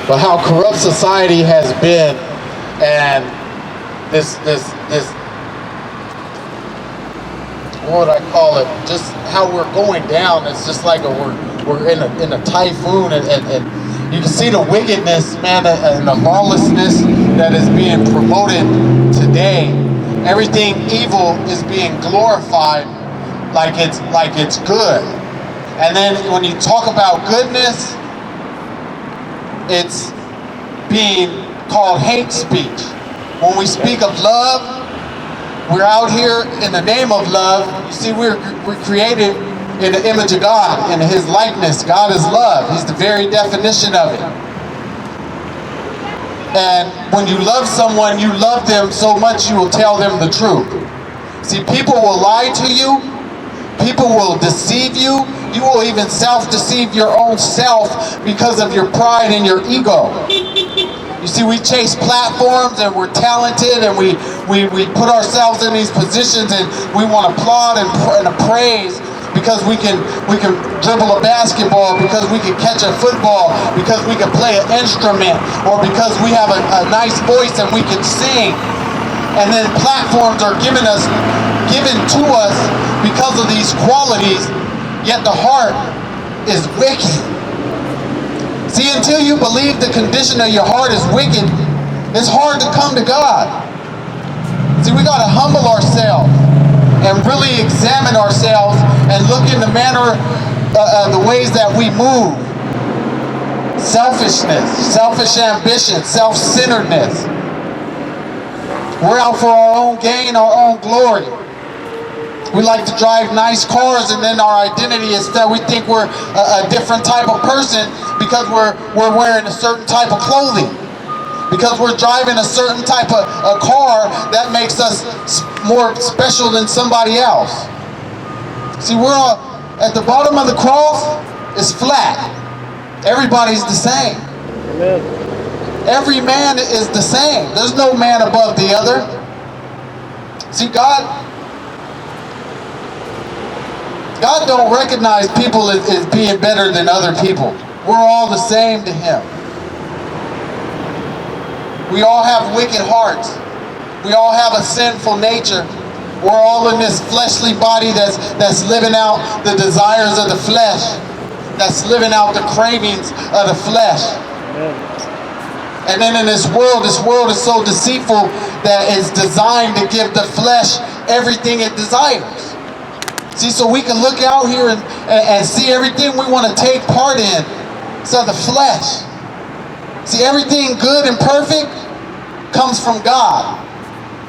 but how corrupt society has been, and this what would I call it? Just how we're going down. It's just like we're in a typhoon, and you can see the wickedness, man, and the lawlessness that is being promoted today. Everything evil is being glorified like it's good. And then when you talk about goodness, it's being called hate speech. When we speak of love, we're out here in the name of love. You see, we're created in the image of God, in His likeness. God is love. He's the very definition of it. And when you love someone, you love them so much you will tell them the truth. See, people will lie to you. People will deceive you. You will even self-deceive your own self because of your pride and your ego. You see, we chase platforms and we're talented and we put ourselves in these positions and we want to applaud and praise because we can dribble a basketball, because we can catch a football, because we can play an instrument, or because we have a nice voice and we can sing. And then platforms are given to us because of these qualities, yet the heart is wicked. See, until you believe the condition of your heart is wicked, it's hard to come to God. See, we got to humble ourselves and really examine ourselves and look in the manner, the ways that we move. Selfishness, selfish ambition, self-centeredness. We're out for our own gain, our own glory. We like to drive nice cars, and then our identity is that we think we're a different type of person because we're wearing a certain type of clothing, because we're driving a certain type of a car that makes us more special than somebody else. See, we're all, at the bottom of the cross is flat. Everybody's the same. Amen. Every man is the same. There's no man above the other. See, God don't recognize people as being better than other people. We're all the same to Him. We all have wicked hearts. We all have a sinful nature. We're all in this fleshly body that's living out the desires of the flesh, that's living out the cravings of the flesh. And then in this world is so deceitful that it's designed to give the flesh everything it desires. See, so we can look out here and see everything we want to take part in. It's of the flesh. See, everything good and perfect comes from God.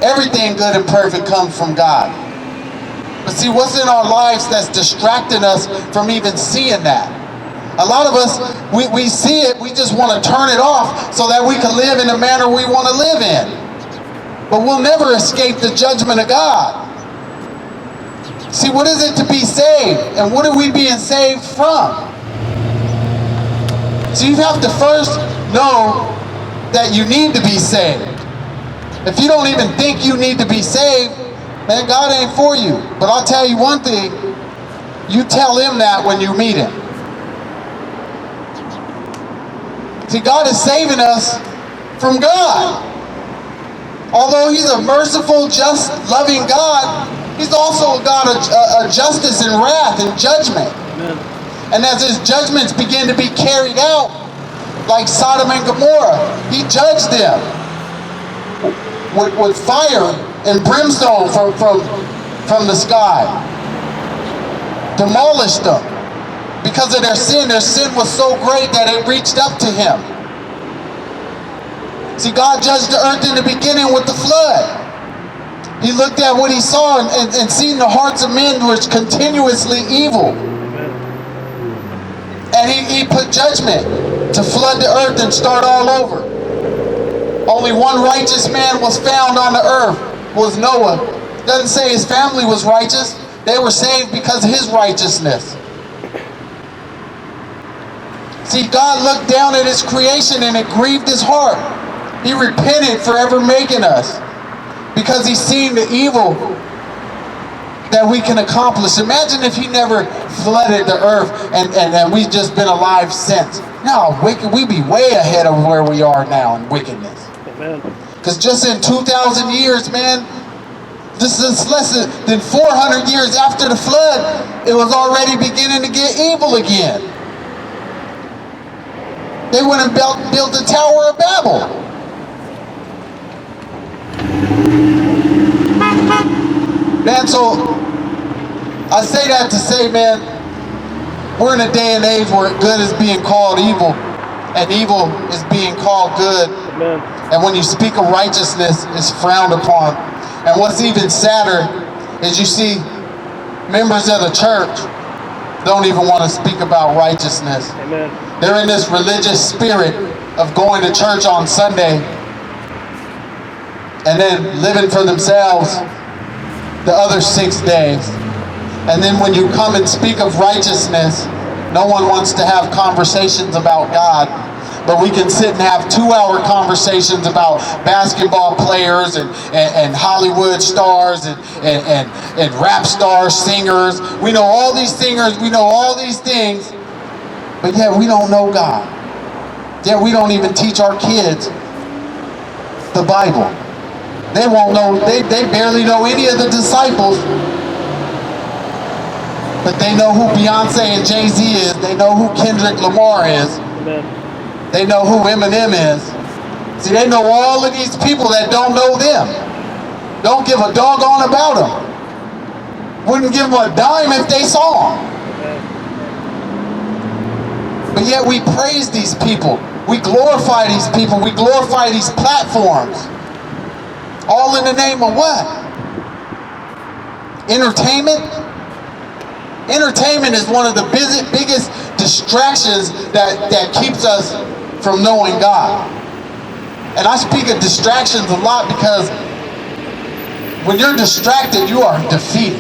Everything good and perfect comes from God. But see, what's in our lives that's distracting us from even seeing that? A lot of us, we see it, we just want to turn it off so that we can live in the manner we want to live in. But we'll never escape the judgment of God. See, what is it to be saved? And what are we being saved from? So you have to first know that you need to be saved. If you don't even think you need to be saved, man, God ain't for you. But I'll tell you one thing, you tell Him that when you meet Him. See, God is saving us from God. Although He's a merciful, just, loving God, He's also a God of justice and wrath and judgment. Amen. And as His judgments begin to be carried out, like Sodom and Gomorrah, He judged them with fire and brimstone from the sky. Demolished them. Because of their sin was so great that it reached up to Him. See, God judged the earth in the beginning with the flood. He looked at what He saw and seen the hearts of men was continuously evil. And he put judgment to flood the earth and start all over. Only one righteous man was found on the earth, was Noah. It doesn't say his family was righteous. They were saved because of his righteousness. See, God looked down at His creation and it grieved His heart. He repented for ever making us, because He's seen the evil that we can accomplish. Imagine if He never flooded the earth and we've just been alive since. No, wicked. We be way ahead of where we are now in wickedness. Amen. Because just in 2,000 years, man, this is less than 400 years after the flood, it was already beginning to get evil again. They went and built the Tower of Babel. Man, so I say that to say, man, we're in a day and age where good is being called evil, and evil is being called good. Amen. And when you speak of righteousness, it's frowned upon. And what's even sadder is you see members of the church don't even want to speak about righteousness. Amen. They're in this religious spirit of going to church on Sunday and then living for themselves the other 6 days. And then when you come and speak of righteousness, no one wants to have conversations about God. But we can sit and have 2-hour conversations about basketball players and Hollywood stars and rap stars, singers. We know all these singers, we know all these things, but yet we don't know God. Yet we don't even teach our kids the Bible. They won't know, they barely know any of the disciples, but they know who Beyonce and Jay-Z is. They know who Kendrick Lamar is. Amen. They know who Eminem is. See, they know all of these people that don't know them. Don't give a doggone about them. Wouldn't give them a dime if they saw them. But yet we praise these people. We glorify these people. We glorify these platforms. All in the name of what? Entertainment? Entertainment is one of the biggest distractions that keeps us from knowing God. And I speak of distractions a lot because when you're distracted, you are defeated.